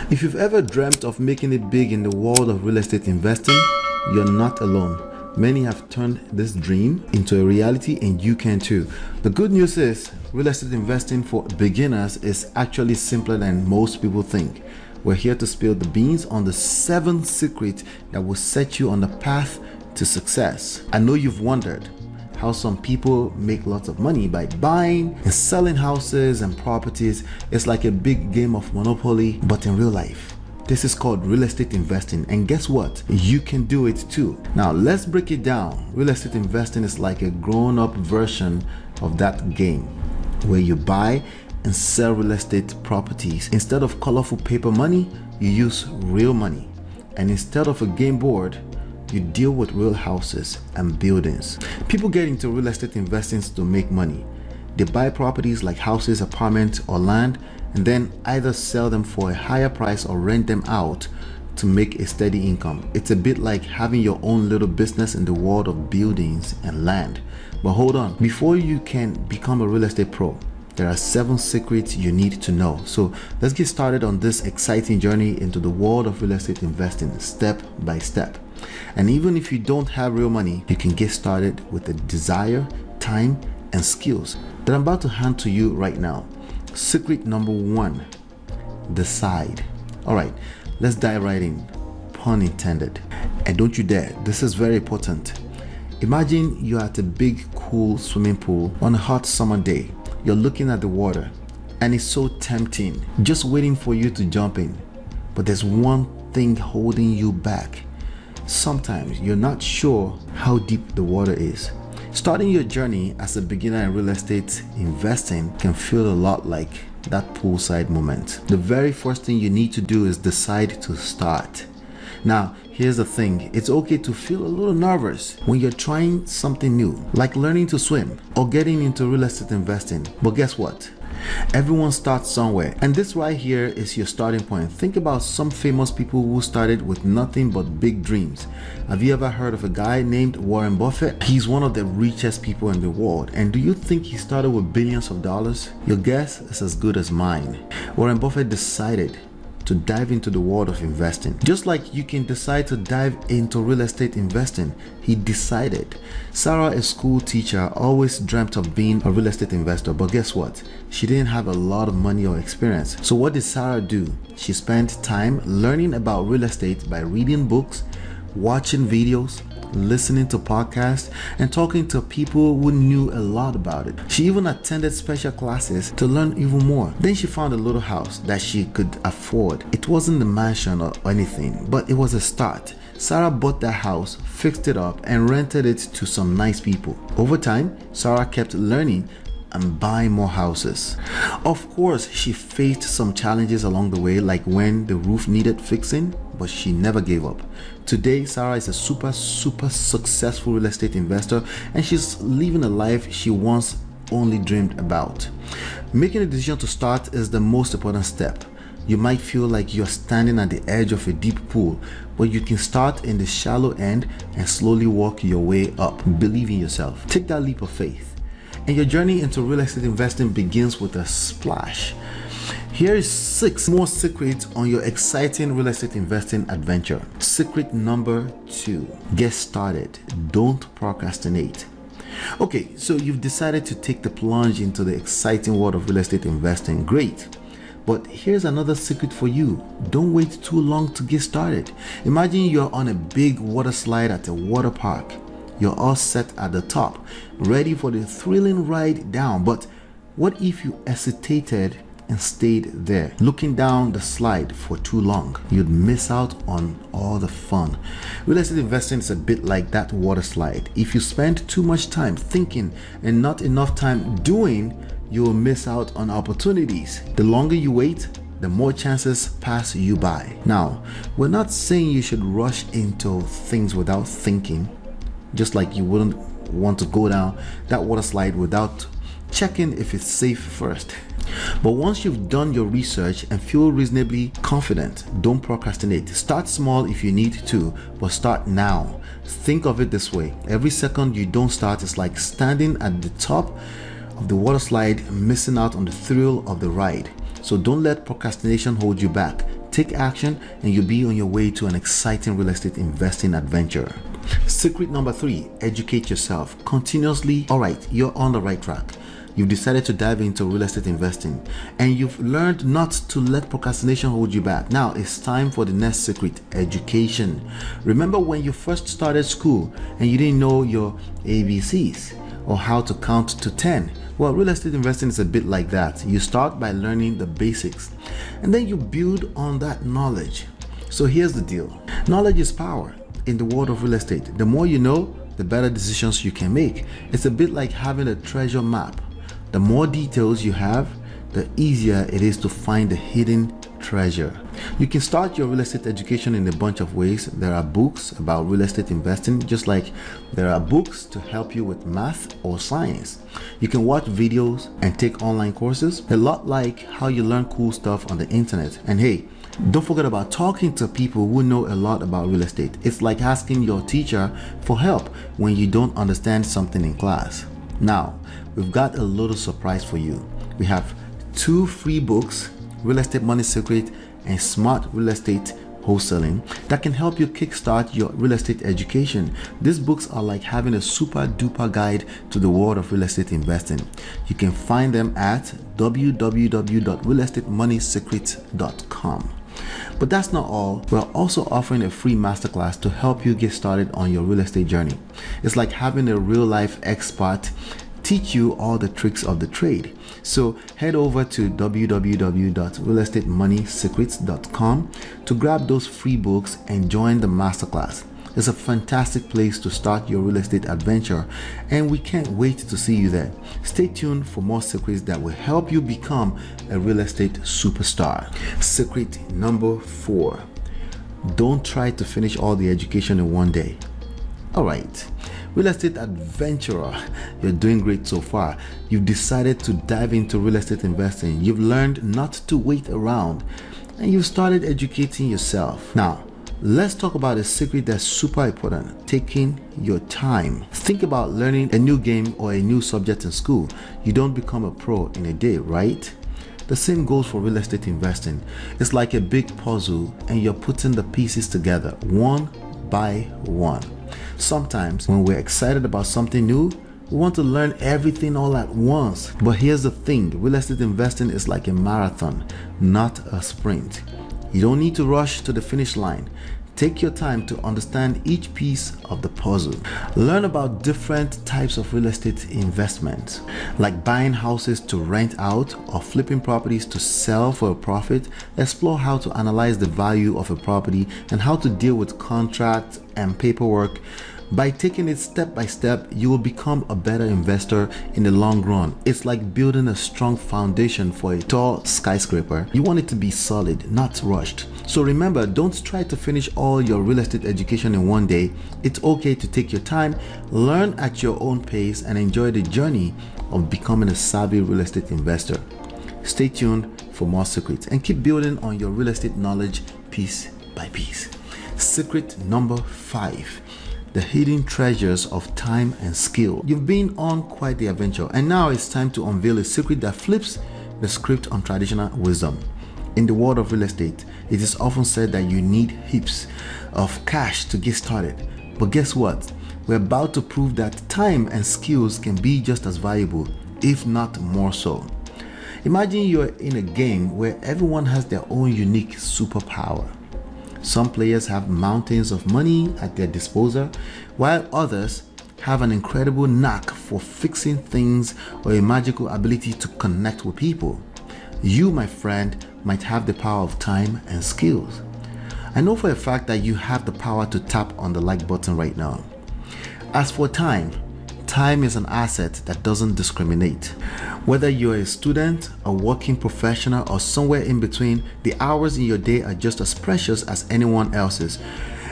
If you've ever dreamt of making it big in the world of real estate investing, you're not alone. Many have turned this dream into a reality, and you can too. The good news is, real estate investing for beginners is actually simpler than most people think. We're here to spill the beans on the 7 secrets that will set you on the path to success. I know you've wondered how some people make lots of money by buying and selling houses and properties. It's like a big game of Monopoly, but in real life. This is called real estate investing, and guess what? You can do it too. Now let's break it down. Real estate investing is like a grown-up version of that game, where you buy and sell real estate properties. Instead of colorful paper money, you use real money. And instead of a game board, you deal with real houses and buildings. People get into real estate investing to make money. They buy properties like houses, apartments, or land, and then either sell them for a higher price or rent them out to make a steady income. It's a bit like having your own little business in the world of buildings and land. But hold on, before you can become a real estate pro, there are 7 secrets you need to know. So let's get started on this exciting journey into the world of real estate investing, step by step. And even if you don't have real money, you can get started with the desire, time, and skills that I'm about to hand to you right now. Secret number 1, decide. All right, let's dive right in, pun intended. And don't you dare, this is very important. Imagine you're at a big, cool swimming pool on a hot summer day. You're looking at the water and it's so tempting, just waiting for you to jump in. But there's one thing holding you back. Sometimes you're not sure how deep the water is. Starting your journey as a beginner in real estate investing can feel a lot like that poolside moment. The very first thing you need to do is decide to start. Now, here's the thing. It's okay to feel a little nervous when you're trying something new, like learning to swim or getting into real estate investing. But guess what? Everyone starts somewhere, and this right here is your starting point. Think about some famous people who started with nothing but big dreams. Have you ever heard of a guy named Warren Buffett? He's one of the richest people in the world, and do you think he started with billions of dollars? Your guess is as good as mine. Warren Buffett decided to dive into the world of investing. Just like you can decide to dive into real estate investing, he decided. Sarah, a school teacher, always dreamt of being a real estate investor, but guess what? She didn't have a lot of money or experience. So what did Sarah do? She spent time learning about real estate by reading books, watching videos, listening to podcasts, and talking to people who knew a lot about it. She even attended special classes to learn even more. Then she found a little house that she could afford. It wasn't a mansion or anything, but it was a start. Sarah bought that house, fixed it up, and rented it to some nice people. Over time, Sarah kept learning and buying more houses. Of course, she faced some challenges along the way, like when the roof needed fixing, but she never gave up. Today, Sarah is a super successful real estate investor, and she's living a life she once only dreamed about. Making a decision to start is the most important step. You might feel like you're standing at the edge of a deep pool, but you can start in the shallow end and slowly walk your way up. Believe in yourself. Take that leap of faith. And your journey into real estate investing begins with a splash. Here is 6 more secrets on your exciting real estate investing adventure. Secret number 2, get started. Don't procrastinate. Okay, so you've decided to take the plunge into the exciting world of real estate investing. Great. But here's another secret for you. Don't wait too long to get started. Imagine you're on a big water slide at a water park. You're all set at the top, ready for the thrilling ride down. But what if you hesitated and stayed there, looking down the slide for too long? You'd miss out on all the fun. Real estate investing is a bit like that water slide. If you spend too much time thinking and not enough time doing, you will miss out on opportunities. The longer you wait, the more chances pass you by. Now, we're not saying you should rush into things without thinking, just like you wouldn't want to go down that water slide without checking if it's safe first. But once you've done your research and feel reasonably confident, don't procrastinate. Start small if you need to, but start now. Think of it this way. Every second you don't start is like standing at the top of the water slide, missing out on the thrill of the ride. So don't let procrastination hold you back. Take action and you'll be on your way to an exciting real estate investing adventure. Secret number 3, educate yourself continuously. All right, you're on the right track. You've decided to dive into real estate investing and you've learned not to let procrastination hold you back. Now it's time for the next secret, education. Remember when you first started school and you didn't know your ABCs or how to count to 10? Well, real estate investing is a bit like that. You start by learning the basics and then you build on that knowledge. So here's the deal. Knowledge is power in the world of real estate. The more you know, the better decisions you can make. It's a bit like having a treasure map. The more details you have, the easier it is to find the hidden treasure. You can start your real estate education in a bunch of ways. There are books about real estate investing, just like there are books to help you with math or science. You can watch videos and take online courses, a lot like how you learn cool stuff on the internet. And hey, don't forget about talking to people who know a lot about real estate. It's like asking your teacher for help when you don't understand something in class. Now, we've got a little surprise for you. We have 2 free books, Real Estate Money Secret and Smart Real Estate Wholesaling, that can help you kickstart your real estate education. These books are like having a super duper guide to the world of real estate investing. You can find them at www.realestatemoneysecret.com. But that's not all. We're also offering a free masterclass to help you get started on your real estate journey. It's like having a real life expert teach you all the tricks of the trade. So head over to www.realestatemoneysecrets.com to grab those free books and join the masterclass. It's a fantastic place to start your real estate adventure and we can't wait to see you there. Stay tuned for more secrets that will help you become a real estate superstar. Secret number 4, don't try to finish all the education in one day. All right, real estate adventurer, you're doing great so far. You've decided to dive into real estate investing. You've learned not to wait around and you've started educating yourself. Now, let's talk about a secret that's super important, taking your time. Think about learning a new game or a new subject in school. You don't become a pro in a day, right? The same goes for real estate investing. It's like a big puzzle and you're putting the pieces together one by one. Sometimes when we're excited about something new, we want to learn everything all at once. But here's the thing, real estate investing is like a marathon, not a sprint. You don't need to rush to the finish line. Take your time to understand each piece of the puzzle. Learn about different types of real estate investments, like buying houses to rent out or flipping properties to sell for a profit. Explore how to analyze the value of a property and how to deal with contracts and paperwork. By taking it step by step, you will become a better investor in the long run. It's like building a strong foundation for a tall skyscraper. You want it to be solid, not rushed. So remember, don't try to finish all your real estate education in one day. It's okay to take your time, learn at your own pace, and enjoy the journey of becoming a savvy real estate investor. Stay tuned for more secrets and keep building on your real estate knowledge piece by piece. Secret number 5. The hidden treasures of time and skill. You've been on quite the adventure and now it's time to unveil a secret that flips the script on traditional wisdom. In the world of real estate, it is often said that you need heaps of cash to get started. But guess what? We're about to prove that time and skills can be just as valuable, if not more so. Imagine you're in a game where everyone has their own unique superpower. Some players have mountains of money at their disposal, while others have an incredible knack for fixing things or a magical ability to connect with people. You, my friend, might have the power of time and skills. I know for a fact that you have the power to tap on the like button right now. As for time is an asset that doesn't discriminate. Whether you're a student, a working professional, or somewhere in between, the hours in your day are just as precious as anyone else's.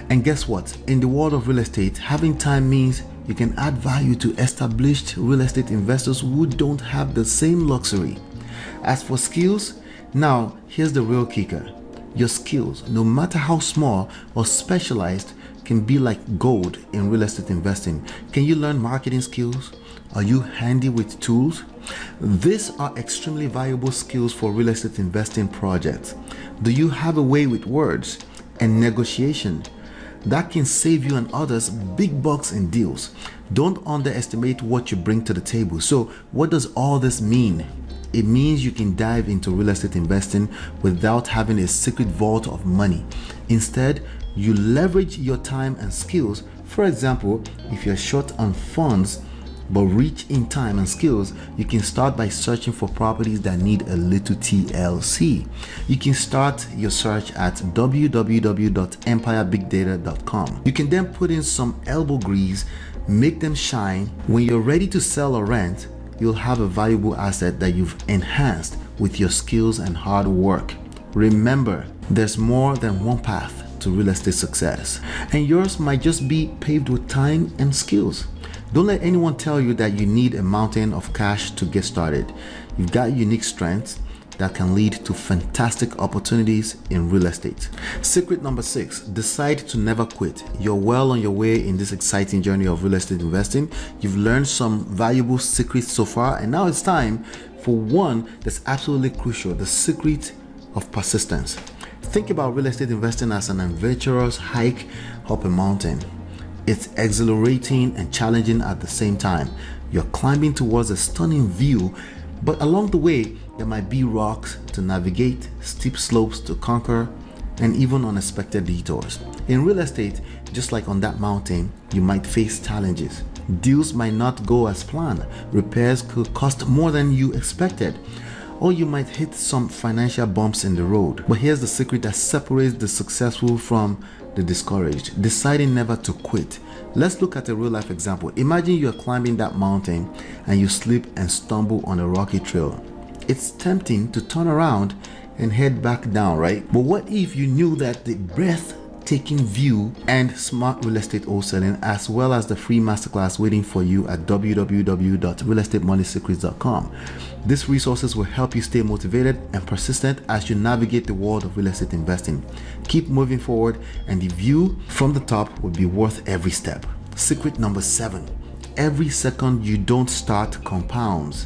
And guess what? In the world of real estate, having time means you can add value to established real estate investors who don't have the same luxury. As for skills, now here's the real kicker. Your skills, no matter how small or specialized, can be like gold in real estate investing. Can you learn marketing skills? Are you handy with tools? These are extremely valuable skills for real estate investing projects. Do you have a way with words and negotiation that can save you and others big bucks in deals? Don't underestimate what you bring to the table. So what does all this mean? It means you can dive into real estate investing without having a secret vault of money. Instead, you leverage your time and skills. For example, if you're short on funds but rich in time and skills, you can start by searching for properties that need a little TLC. You can start your search at www.empirebigdata.com. You can then put in some elbow grease, make them shine. When you're ready to sell or rent, you'll have a valuable asset that you've enhanced with your skills and hard work. Remember, there's more than one path to real estate success, and yours might just be paved with time and skills. Don't let anyone tell you that you need a mountain of cash to get started. You've got unique strengths that can lead to fantastic opportunities in real estate. Secret number 6, decide to never quit. You're well on your way in this exciting journey of real estate investing. You've learned some valuable secrets so far, and now it's time for one that's absolutely crucial: the secret of persistence. Think about real estate investing as an adventurous hike up a mountain. It's exhilarating and challenging at the same time. You're climbing towards a stunning view, but along the way, there might be rocks to navigate, steep slopes to conquer, and even unexpected detours. In real estate, just like on that mountain, you might face challenges. Deals might not go as planned. Repairs could cost more than you expected, or you might hit some financial bumps in the road. But here's the secret that separates the successful from the discouraged: deciding never to quit. Let's look at a real life example. Imagine you're climbing that mountain and you slip and stumble on a rocky trail. It's tempting to turn around and head back down, right? But what if you knew that the breathtaking view and smart real estate wholesaling, as well as the free masterclass waiting for you at www.realestatemoneysecrets.com. These resources will help you stay motivated and persistent as you navigate the world of real estate investing. Keep moving forward, and the view from the top will be worth every step. Secret number 7, every second you don't start compounds.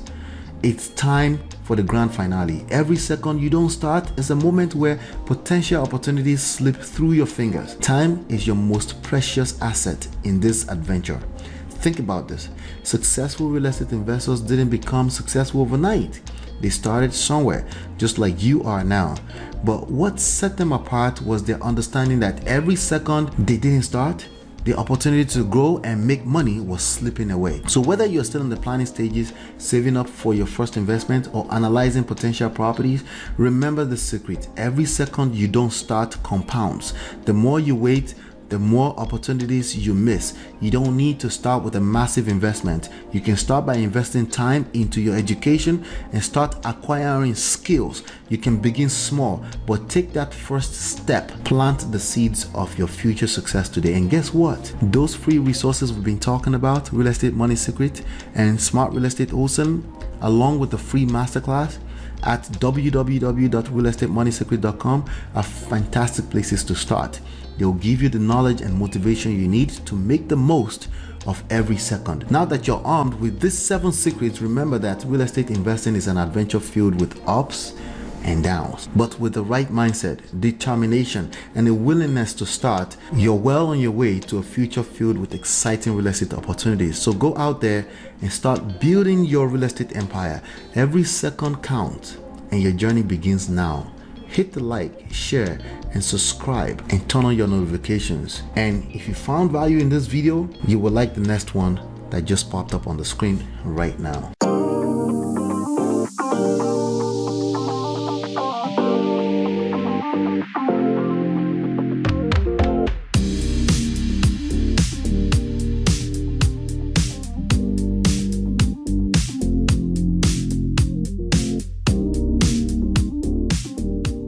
It's time for the grand finale. Every second you don't start is a moment where potential opportunities slip through your fingers. Time is your most precious asset in this adventure. Think about this. Successful real estate investors didn't become successful overnight. They started somewhere, just like you are now. But what set them apart was their understanding that every second they didn't start, the opportunity to grow and make money was slipping away. So whether you're still in the planning stages, saving up for your first investment, or analyzing potential properties, remember the secret: every second you don't start compounds. The more you wait, the more opportunities you miss. You don't need to start with a massive investment. You can start by investing time into your education and start acquiring skills. You can begin small, but take that first step. Plant the seeds of your future success today. And guess what? Those free resources we've been talking about, Real Estate Money Secret and Smart Real Estate Wholesaling, along with the free masterclass at www.realestatemoneysecret.com, are fantastic places to start. They'll give you the knowledge and motivation you need to make the most of every second. Now that you're armed with these 7 secrets, remember that real estate investing is an adventure filled with ups and downs. But with the right mindset, determination, and a willingness to start, you're well on your way to a future filled with exciting real estate opportunities. So go out there and start building your real estate empire. Every second counts, and your journey begins now. Hit the like, share, and subscribe, and turn on your notifications. And if you found value in this video, you will like the next one that just popped up on the screen right now.